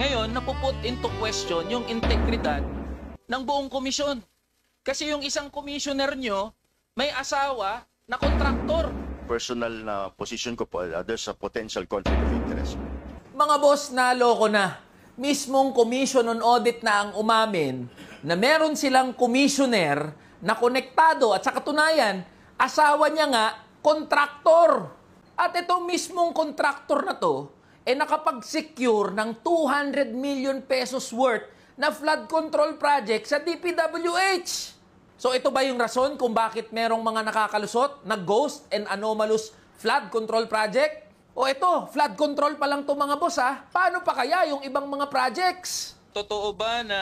Ngayon, napuput into question yung integridad ng buong komisyon. Kasi yung isang commissioner nyo, may asawa na kontraktor. Personal na position ko po, there's a potential conflict of interest. Mga boss, naloko na. Mismong Commission on Audit na ang umamin na meron silang commissioner na konektado at sa katunayan, asawa niya nga, kontraktor. At itong mismong kontraktor na to, nakapag-secure ng 200 million pesos worth na flood control project sa DPWH. So ito ba yung rason kung bakit merong mga nakakalusot na ghost and anomalous flood control project? O ito, flood control pa lang to mga boss ha. Paano pa kaya yung ibang mga projects? Totoo ba na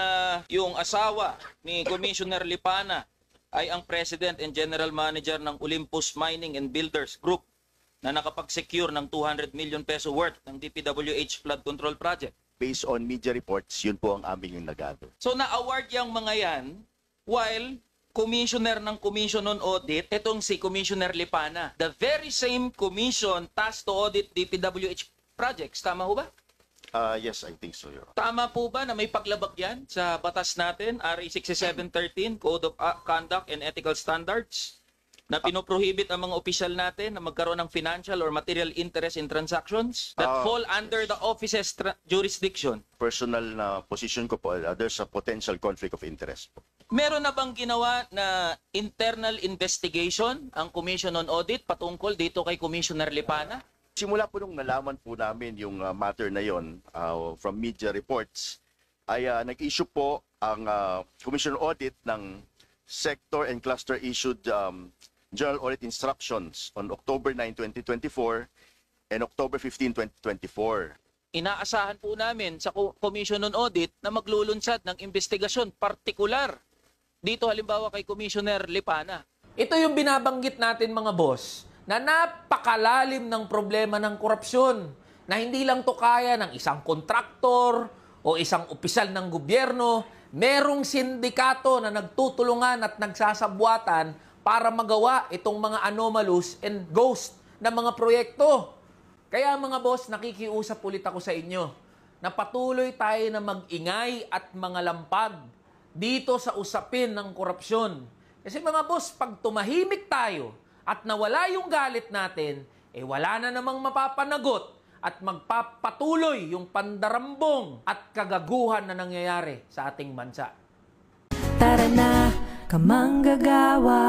yung asawa ni Commissioner Lipana ay ang President and General Manager ng Olympus Mining and Builders Group na nakapag-secure ng 200 million peso worth ng DPWH flood control project? Based on media reports, yun po ang aming yung nag-gather. So na-award yung mga yan while Commissioner ng Commission on Audit, itong si Commissioner Lipana. The very same commission tasked to audit DPWH projects. Tama ho ba? Yes, I think so, Your Honor. Tama po ba na may paglabag yan sa batas natin, RA 6713, Code of Conduct and Ethical Standards, na pinoprohibit ang mga opisyal natin na magkaroon ng financial or material interest in transactions that fall under the office's jurisdiction? Personal na position ko po, there's a potential conflict of interest po. Meron na bang ginawa na internal investigation ang Commission on Audit patungkol dito kay Commissioner Lipana? Simula po nung nalaman po namin yung matter na yon from media reports, ay nag-issue po ang Commission on Audit ng sector and cluster issued General Audit Instructions on October 9, 2024 and October 15, 2024. Inaasahan po namin sa Commission on Audit na maglulunsad ng investigasyon partikular dito halimbawa kay Commissioner Lipana. Ito yung binabanggit natin mga boss, na napakalalim ng problema ng korupsyon, na hindi lang to kaya ng isang kontraktor o isang opisyal ng gobyerno, merong sindikato na nagtutulungan at nagsasabwatan para magawa itong mga anomalous and ghost na mga proyekto. Kaya mga boss, nakikiusap ulit ako sa inyo na patuloy tayo na mag-ingay at mga lampag dito sa usapin ng korupsyon. Kasi mga boss, pag tumahimik tayo at nawala yung galit natin, wala na namang mapapanagot at magpapatuloy yung pandarambong at kagaguhan na nangyayari sa ating bansa. Tara na, kamanggagawa!